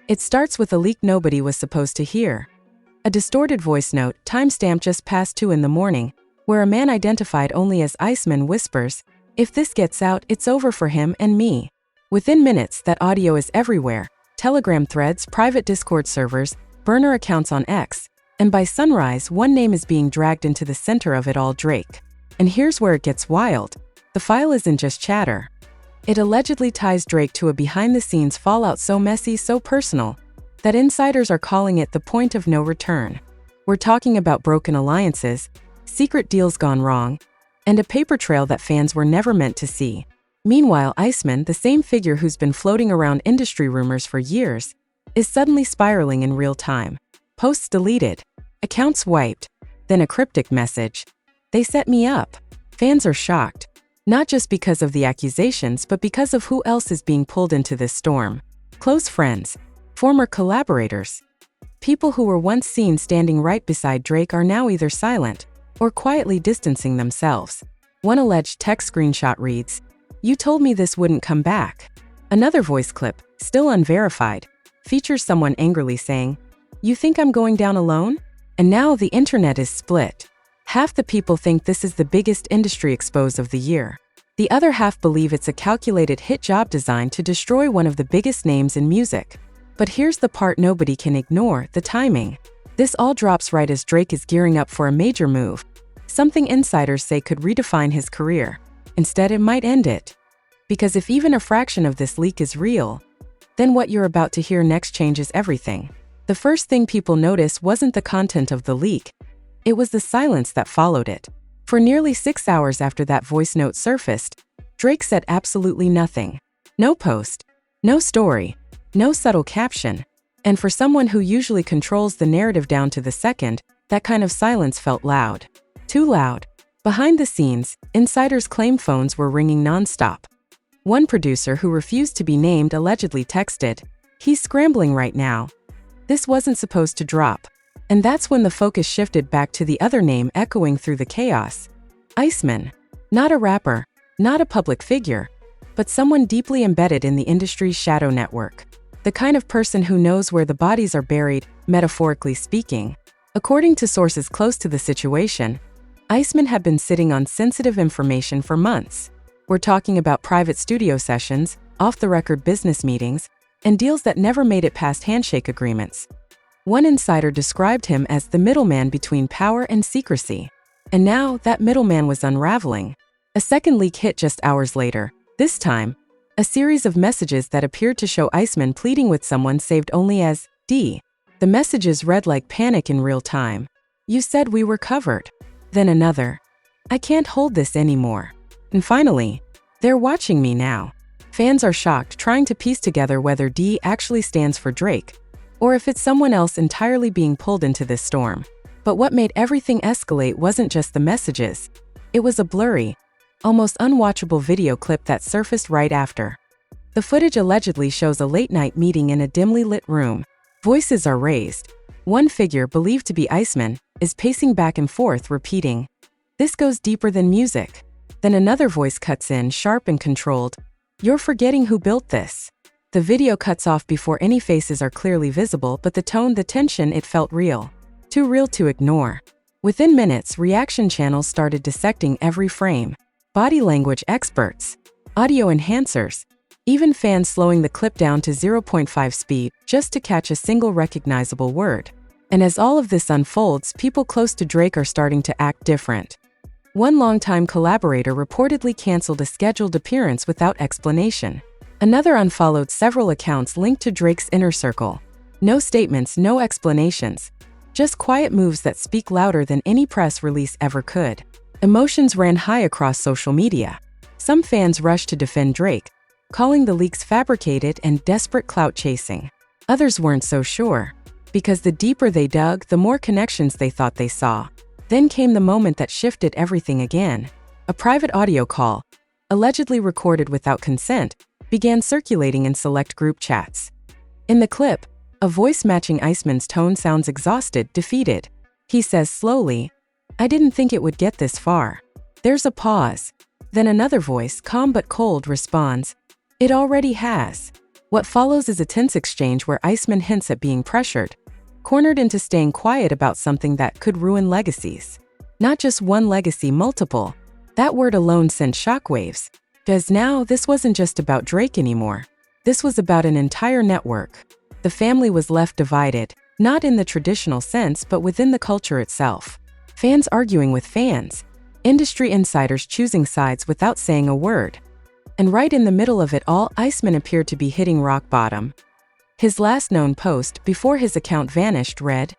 It starts with a leak nobody was supposed to hear. A distorted voice note, timestamp just past 2 in the morning, where a man identified only as Iceman whispers, "If this gets out, it's over for him and me." Within minutes, that audio is everywhere. Telegram threads, private Discord servers, burner accounts on X, and by sunrise, one name is being dragged into the center of it all: Drake. And here's where it gets wild. The file isn't just chatter. It allegedly ties Drake to a behind-the-scenes fallout so messy, so personal, that insiders are calling it the point of no return. We're talking about broken alliances, secret deals gone wrong, and a paper trail that fans were never meant to see. Meanwhile, Iceman, the same figure who's been floating around industry rumors for years, is suddenly spiraling in real time. Posts deleted, accounts wiped, then a cryptic message: "They set me up." Fans are shocked, not just because of the accusations, but because of who else is being pulled into this storm. Close friends, former collaborators, people who were once seen standing right beside Drake are now either silent or quietly distancing themselves. One alleged text screenshot reads, "You told me this wouldn't come back." Another voice clip, still unverified, features someone angrily saying, "You think I'm going down alone?" And now the internet is split. Half the people think this is the biggest industry expose of the year. The other half believe it's a calculated hit job designed to destroy one of the biggest names in music. But here's the part nobody can ignore: the timing. This all drops right as Drake is gearing up for a major move, something insiders say could redefine his career. Instead, it might end it. Because if even a fraction of this leak is real, then what you're about to hear next changes everything. The first thing people notice wasn't the content of the leak. It was the silence that followed it. For nearly 6 hours after that voice note surfaced, Drake said absolutely nothing. No post, no story, no subtle caption. And for someone who usually controls the narrative down to the second, that kind of silence felt loud. Too loud. Behind the scenes, insiders claim phones were ringing nonstop. One producer who refused to be named allegedly texted, "He's scrambling right now. This wasn't supposed to drop." And that's when the focus shifted back to the other name echoing through the chaos: Iceman. Not a rapper, not a public figure, but someone deeply embedded in the industry's shadow network. The kind of person who knows where the bodies are buried, metaphorically speaking. According to sources close to the situation, Iceman had been sitting on sensitive information for months. We're talking about private studio sessions, off-the-record business meetings, and deals that never made it past handshake agreements. One insider described him as the middleman between power and secrecy. And now, that middleman was unraveling. A second leak hit just hours later. This time, a series of messages that appeared to show Iceman pleading with someone saved only as D. The messages read like panic in real time. "You said we were covered." Then another, "I can't hold this anymore." And finally, "They're watching me now." Fans are shocked, trying to piece together whether D actually stands for Drake, or if it's someone else entirely being pulled into this storm. But what made everything escalate wasn't just the messages. It was a blurry, almost unwatchable video clip that surfaced right after. The footage allegedly shows a late-night meeting in a dimly lit room. Voices are raised. One figure, believed to be Iceman, is pacing back and forth, repeating, "This goes deeper than music." Then another voice cuts in, sharp and controlled, "You're forgetting who built this." The video cuts off before any faces are clearly visible, but the tone, the tension, it felt real. Too real to ignore. Within minutes, reaction channels started dissecting every frame. Body language experts, audio enhancers, even fans slowing the clip down to 0.5 speed just to catch a single recognizable word. And as all of this unfolds, people close to Drake are starting to act different. One longtime collaborator reportedly canceled a scheduled appearance without explanation. Another unfollowed several accounts linked to Drake's inner circle. No statements, no explanations. Just quiet moves that speak louder than any press release ever could. Emotions ran high across social media. Some fans rushed to defend Drake, calling the leaks fabricated and desperate clout chasing. Others weren't so sure, because the deeper they dug, the more connections they thought they saw. Then came the moment that shifted everything again. A private audio call, allegedly recorded without consent, began circulating in select group chats. In the clip, a voice matching Iceman's tone sounds exhausted, defeated. He says slowly, "I didn't think it would get this far." There's a pause. Then another voice, calm but cold, responds, "It already has." What follows is a tense exchange where Iceman hints at being pressured, cornered into staying quiet about something that could ruin legacies. Not just one legacy, multiple. That word alone sent shockwaves. Because now, this wasn't just about Drake anymore. This was about an entire network. The family was left divided, not in the traditional sense but within the culture itself. Fans arguing with fans. Industry insiders choosing sides without saying a word. And right in the middle of it all, Iceman appeared to be hitting rock bottom. His last known post, before his account vanished, read,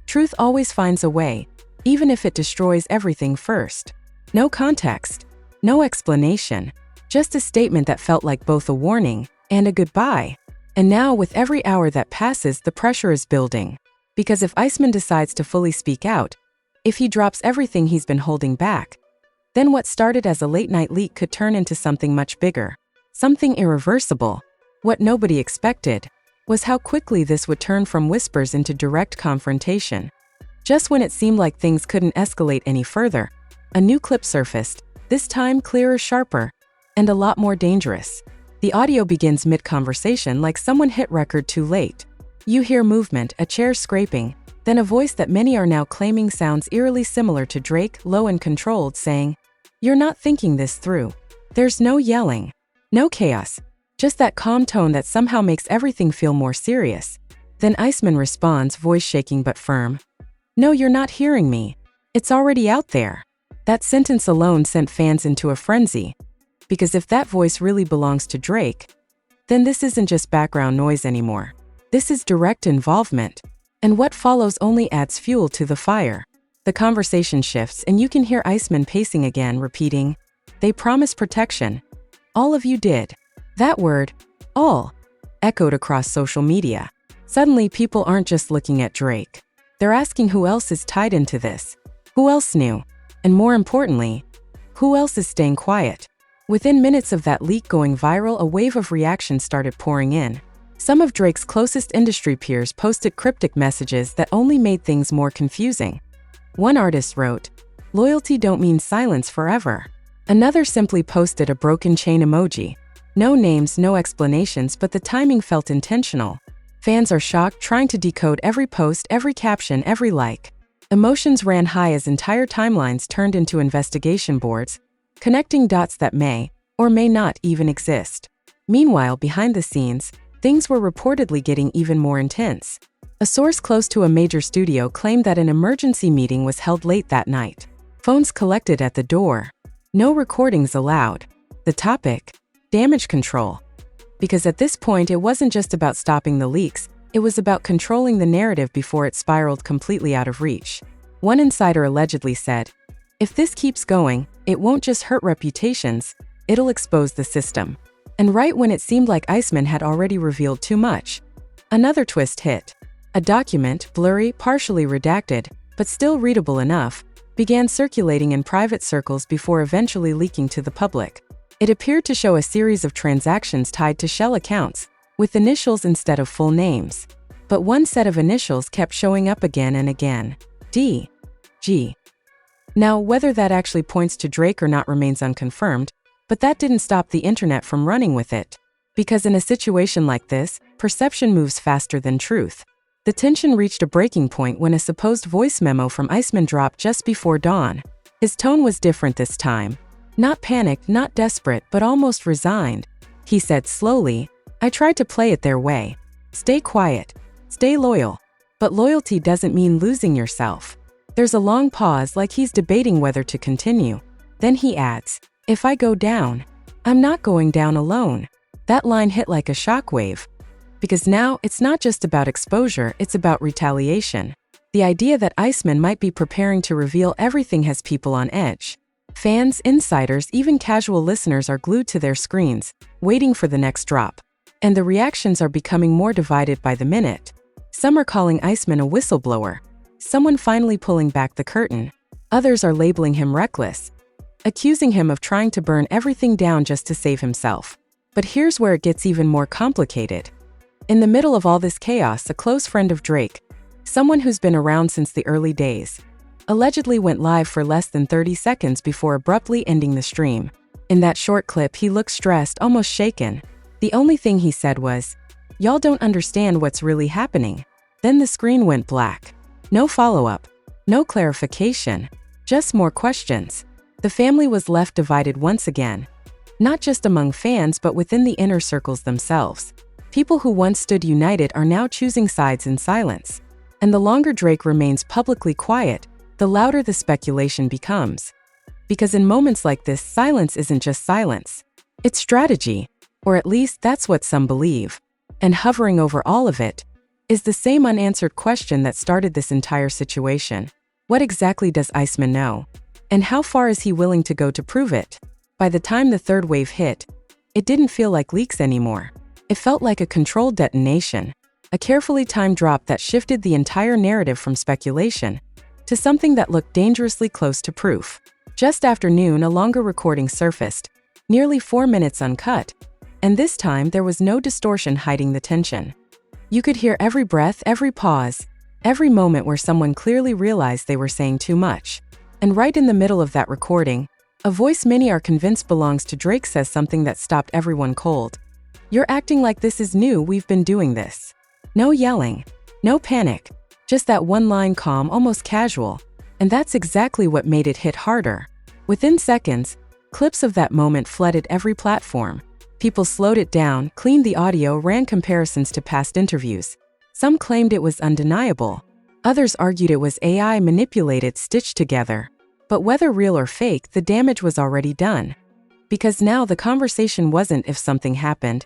"Truth always finds a way, even if it destroys everything first." No context, no explanation, just a statement that felt like both a warning and a goodbye. And now, with every hour that passes, the pressure is building. Because if Iceman decides to fully speak out, if he drops everything he's been holding back, then what started as a late-night leak could turn into something much bigger, something irreversible. What nobody expected was how quickly this would turn from whispers into direct confrontation. Just when it seemed like things couldn't escalate any further, a new clip surfaced, this time clearer, sharper, and a lot more dangerous. The audio begins mid-conversation like someone hit record too late. You hear movement, a chair scraping, then a voice that many are now claiming sounds eerily similar to Drake, low and controlled, saying, "You're not thinking this through." There's no yelling, no chaos, just that calm tone that somehow makes everything feel more serious. Then Iceman responds, voice shaking but firm, "No, you're not hearing me. It's already out there." That sentence alone sent fans into a frenzy. Because if that voice really belongs to Drake, then this isn't just background noise anymore. This is direct involvement. And what follows only adds fuel to the fire. The conversation shifts and you can hear Iceman pacing again, repeating, "They promised protection. All of you did." That word, all, echoed across social media. Suddenly, people aren't just looking at Drake. They're asking who else is tied into this. Who else knew? And more importantly, who else is staying quiet? Within minutes of that leak going viral, a wave of reactions started pouring in. Some of Drake's closest industry peers posted cryptic messages that only made things more confusing. One artist wrote, "Loyalty don't mean silence forever." Another simply posted a broken chain emoji. No names, no explanations, but the timing felt intentional. Fans are shocked, trying to decode every post, every caption, every like. Emotions ran high as entire timelines turned into investigation boards, connecting dots that may or may not even exist. Meanwhile, behind the scenes, things were reportedly getting even more intense. A source close to a major studio claimed that an emergency meeting was held late that night. Phones collected at the door. No recordings allowed. The topic? Damage control. Because at this point, it wasn't just about stopping the leaks, it was about controlling the narrative before it spiraled completely out of reach. One insider allegedly said, "If this keeps going, it won't just hurt reputations, it'll expose the system." And right when it seemed like Iceman had already revealed too much, another twist hit. A document, blurry, partially redacted, but still readable enough, began circulating in private circles before eventually leaking to the public. It appeared to show a series of transactions tied to shell accounts, with initials instead of full names. But one set of initials kept showing up again and again. D. G. Now, whether that actually points to Drake or not remains unconfirmed, but that didn't stop the internet from running with it. Because in a situation like this, perception moves faster than truth. The tension reached a breaking point when a supposed voice memo from Iceman dropped just before dawn. His tone was different this time. Not panicked, not desperate, but almost resigned. He said slowly, "I tried to play it their way. Stay quiet. Stay loyal. But loyalty doesn't mean losing yourself." There's a long pause, like he's debating whether to continue. Then he adds, "If I go down, I'm not going down alone." That line hit like a shockwave. Because now, it's not just about exposure, it's about retaliation. The idea that Iceman might be preparing to reveal everything has people on edge. Fans, insiders, even casual listeners are glued to their screens, waiting for the next drop. And the reactions are becoming more divided by the minute. Some are calling Iceman a whistleblower, someone finally pulling back the curtain. Others are labeling him reckless, accusing him of trying to burn everything down just to save himself. But here's where it gets even more complicated. In the middle of all this chaos, a close friend of Drake, someone who's been around since the early days, allegedly went live for less than 30 seconds before abruptly ending the stream. In that short clip, he looked stressed, almost shaken. The only thing he said was, y'all don't understand what's really happening." Then the screen went black. No follow-up. No clarification. Just more questions. The family was left divided once again. Not just among fans but within the inner circles themselves. People who once stood united are now choosing sides in silence. And the longer Drake remains publicly quiet, the louder the speculation becomes. Because in moments like this, silence isn't just silence. It's strategy, or at least that's what some believe. And hovering over all of it is the same unanswered question that started this entire situation. What exactly does Iceman know? And how far is he willing to go to prove it? By the time the third wave hit, it didn't feel like leaks anymore. It felt like a controlled detonation, a carefully timed drop that shifted the entire narrative from speculation to something that looked dangerously close to proof. Just after noon, a longer recording surfaced, nearly 4 minutes uncut, and this time there was no distortion hiding the tension. You could hear every breath, every pause, every moment where someone clearly realized they were saying too much. And right in the middle of that recording, a voice many are convinced belongs to Drake says something that stopped everyone cold. "You're acting like this is new, we've been doing this." No yelling, no panic, just that one line, calm, almost casual. And that's exactly what made it hit harder. Within seconds, clips of that moment flooded every platform. People slowed it down, cleaned the audio, ran comparisons to past interviews. Some claimed it was undeniable. Others argued it was AI manipulated, stitched together. But whether real or fake, the damage was already done. Because now the conversation wasn't if something happened.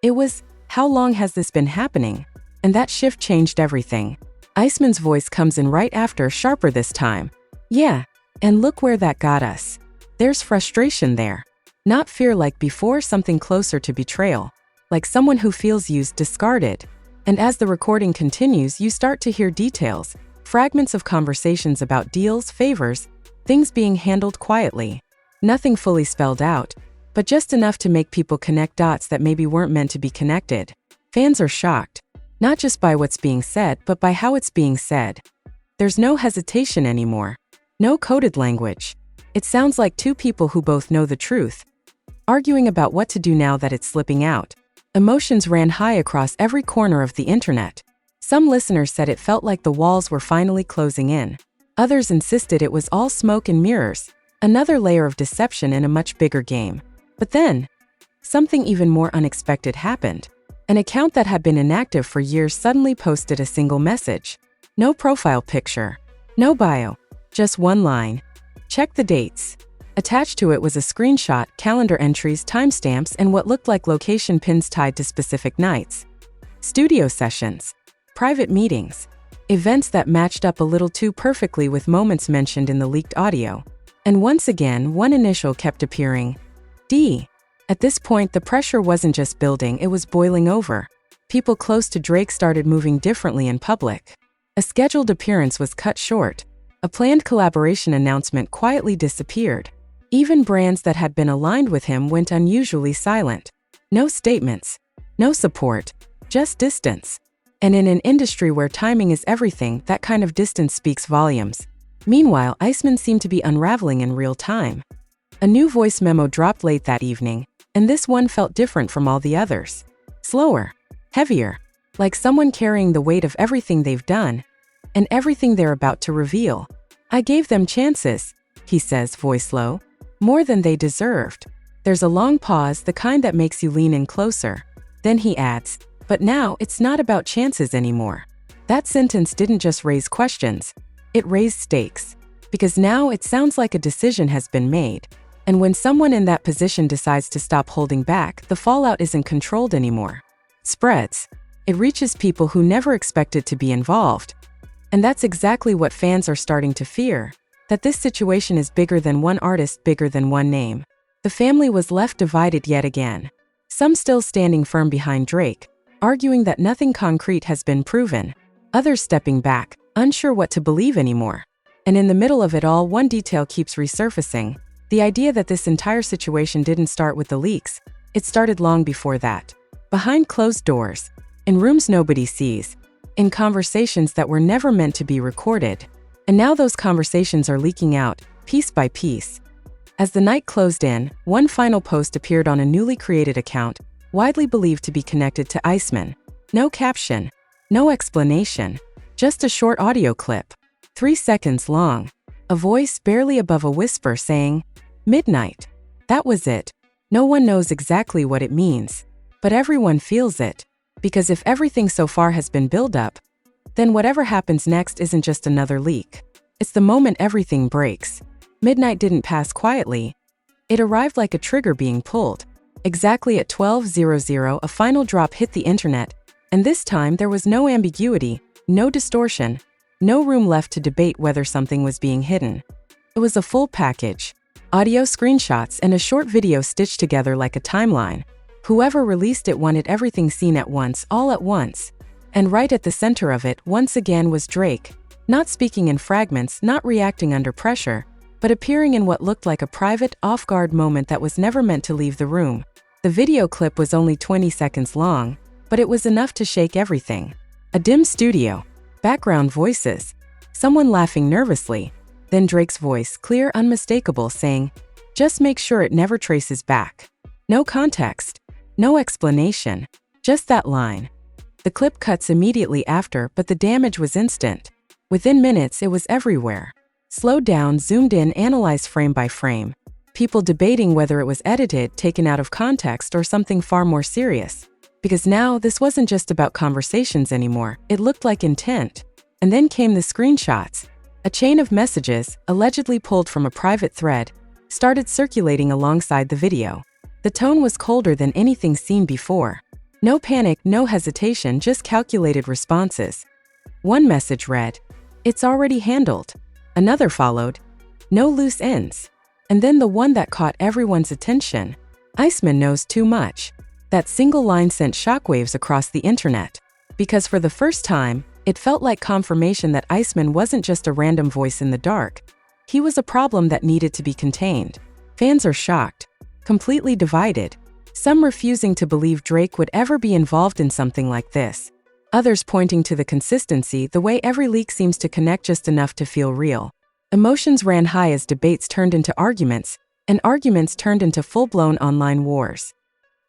It was, how long has this been happening? And that shift changed everything. Iceman's voice comes in right after, sharper this time. "Yeah, and look where that got us." There's frustration there. Not fear like before, something closer to betrayal. Like someone who feels used, discarded. And as the recording continues, you start to hear details, fragments of conversations about deals, favors, things being handled quietly. Nothing fully spelled out, but just enough to make people connect dots that maybe weren't meant to be connected. Fans are shocked, not just by what's being said, but by how it's being said. There's no hesitation anymore. No coded language. It sounds like two people who both know the truth, arguing about what to do now that it's slipping out. Emotions ran high across every corner of the internet. Some listeners said it felt like the walls were finally closing in. Others insisted it was all smoke and mirrors, another layer of deception in a much bigger game. But then, something even more unexpected happened. An account that had been inactive for years suddenly posted a single message. No profile picture, no bio, just one line. "Check the dates." Attached to it was a screenshot, calendar entries, timestamps, and what looked like location pins tied to specific nights. Studio sessions, private meetings, events that matched up a little too perfectly with moments mentioned in the leaked audio. And once again, one initial kept appearing. D. At this point, the pressure wasn't just building, it was boiling over. People close to Drake started moving differently in public. A scheduled appearance was cut short. A planned collaboration announcement quietly disappeared. Even brands that had been aligned with him went unusually silent. No statements, no support, just distance. And in an industry where timing is everything, that kind of distance speaks volumes. Meanwhile, Iceman seemed to be unraveling in real time. A new voice memo dropped late that evening, and this one felt different from all the others. Slower, heavier, like someone carrying the weight of everything they've done and everything they're about to reveal. "I gave them chances," he says, voice low. "More than they deserved." There's a long pause, the kind that makes you lean in closer. Then he adds, "But now it's not about chances anymore." That sentence didn't just raise questions, it raised stakes. Because now it sounds like a decision has been made. And when someone in that position decides to stop holding back, the fallout isn't controlled anymore. It spreads. It reaches people who never expected to be involved. And that's exactly what fans are starting to fear. That this situation is bigger than one artist, bigger than one name. The family was left divided yet again. Some still standing firm behind Drake, arguing that nothing concrete has been proven. Others stepping back, unsure what to believe anymore. And in the middle of it all, one detail keeps resurfacing. The idea that this entire situation didn't start with the leaks. It started long before that. Behind closed doors. In rooms nobody sees. In conversations that were never meant to be recorded. And now those conversations are leaking out, piece by piece. As the night closed in, one final post appeared on a newly created account, widely believed to be connected to Iceman. No caption. No explanation. Just a short audio clip. 3 seconds long. A voice barely above a whisper saying, "Midnight." That was it. No one knows exactly what it means. But everyone feels it. Because if everything so far has been built up, then whatever happens next isn't just another leak. It's the moment everything breaks. Midnight didn't pass quietly. It arrived like a trigger being pulled. Exactly at 12:00, a final drop hit the internet, and this time there was no ambiguity, no distortion, no room left to debate whether something was being hidden. It was a full package. Audio screenshots and a short video stitched together like a timeline. Whoever released it wanted everything seen at once, all at once. And right at the center of it, once again, was Drake. Not speaking in fragments, not reacting under pressure, but appearing in what looked like a private, off-guard moment that was never meant to leave the room. The video clip was only 20 seconds long, but it was enough to shake everything. A dim studio, background voices, someone laughing nervously, then Drake's voice, clear, unmistakable, saying, "Just make sure it never traces back." No context, no explanation, just that line. The clip cuts immediately after, but the damage was instant. Within minutes, it was everywhere. Slowed down, zoomed in, analyzed frame by frame. People debating whether it was edited, taken out of context, or something far more serious. Because now, this wasn't just about conversations anymore, it looked like intent. And then came the screenshots. A chain of messages, allegedly pulled from a private thread, started circulating alongside the video. The tone was colder than anything seen before. No panic, no hesitation, just calculated responses. One message read, "It's already handled." Another followed, "No loose ends." And then the one that caught everyone's attention. "Iceman knows too much." That single line sent shockwaves across the internet. Because for the first time, it felt like confirmation that Iceman wasn't just a random voice in the dark. He was a problem that needed to be contained. Fans are shocked, completely divided. Some refusing to believe Drake would ever be involved in something like this. Others pointing to the consistency, the way every leak seems to connect just enough to feel real. Emotions ran high as debates turned into arguments, and arguments turned into full-blown online wars.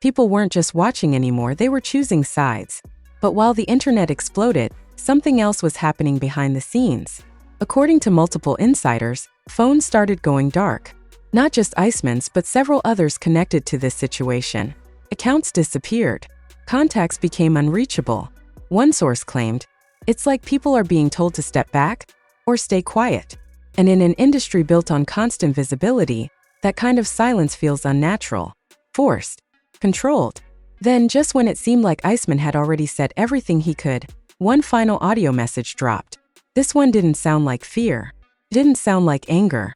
People weren't just watching anymore, they were choosing sides. But while the internet exploded, something else was happening behind the scenes. According to multiple insiders, phones started going dark. Not just Iceman's, but several others connected to this situation. Accounts disappeared. Contacts became unreachable. One source claimed, "It's like people are being told to step back or stay quiet." And in an industry built on constant visibility, that kind of silence feels unnatural, forced, controlled. Then, just when it seemed like Iceman had already said everything he could, one final audio message dropped. This one didn't sound like fear. It didn't sound like anger.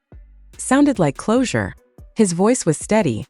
It sounded like closure. His voice was steady,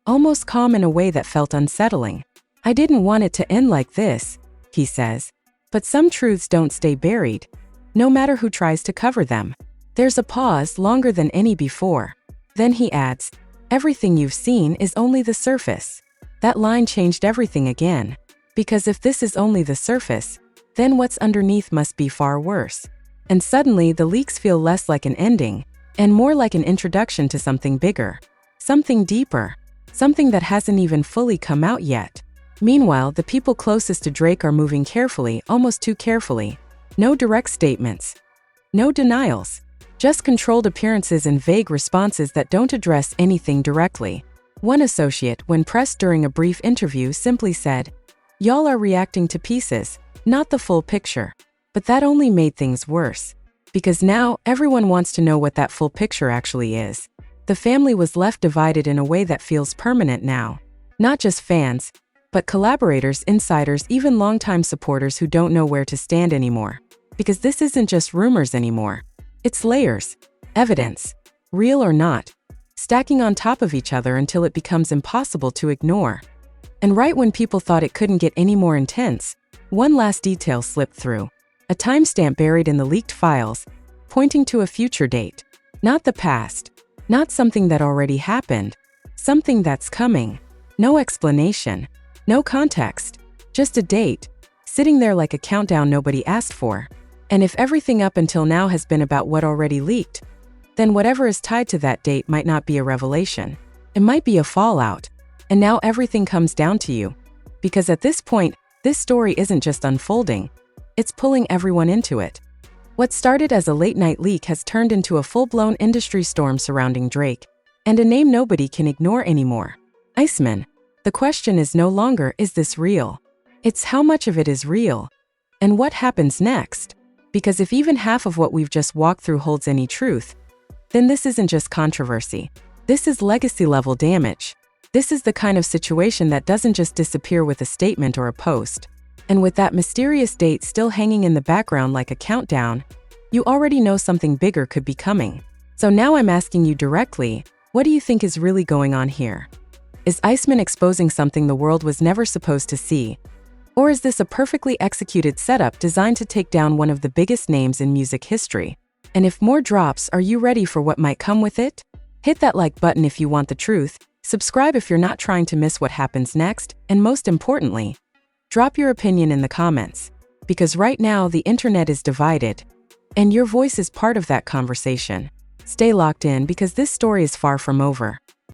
almost calm in a way that felt unsettling. "I didn't want it to end like this," he says. "But some truths don't stay buried, no matter who tries to cover them." There's a pause longer than any before. Then he adds, "Everything you've seen is only the surface." That line changed everything again. Because if this is only the surface, then what's underneath must be far worse. And suddenly the leaks feel less like an ending, and more like an introduction to something bigger, something deeper, something that hasn't even fully come out yet. Meanwhile, the people closest to Drake are moving carefully, almost too carefully. No direct statements. No denials. Just controlled appearances and vague responses that don't address anything directly. One associate, when pressed during a brief interview, simply said, "Y'all are reacting to pieces, not the full picture." But that only made things worse. Because now, everyone wants to know what that full picture actually is. The family was left divided in a way that feels permanent now. Not just fans, but collaborators, insiders, even longtime supporters who don't know where to stand anymore. Because this isn't just rumors anymore. It's layers, evidence, real or not, stacking on top of each other until it becomes impossible to ignore. And right when people thought it couldn't get any more intense, one last detail slipped through. A timestamp buried in the leaked files, pointing to a future date. Not the past, not something that already happened, something that's coming. No explanation, no context, just a date, sitting there like a countdown nobody asked for. And if everything up until now has been about what already leaked, then whatever is tied to that date might not be a revelation. It might be a fallout. And now everything comes down to you. Because at this point, This story isn't just unfolding, it's pulling everyone into it. What started as a late-night leak has turned into a full-blown industry storm surrounding Drake, and a name nobody can ignore anymore: Iceman. The question is no longer, is this real? It's how much of it is real, and what happens next? Because if even half of what we've just walked through holds any truth, then this isn't just controversy. This is legacy-level damage. This is the kind of situation that doesn't just disappear with a statement or a post. And with that mysterious date still hanging in the background like a countdown, you already know something bigger could be coming. So now I'm asking you directly, what do you think is really going on here? Is Iceman exposing something the world was never supposed to see? Or is this a perfectly executed setup designed to take down one of the biggest names in music history? And if more drops, are you ready for what might come with it? Hit that like button if you want the truth, subscribe if you're not trying to miss what happens next, and most importantly, drop your opinion in the comments. Because right now the internet is divided, and your voice is part of that conversation. Stay locked in because this story is far from over.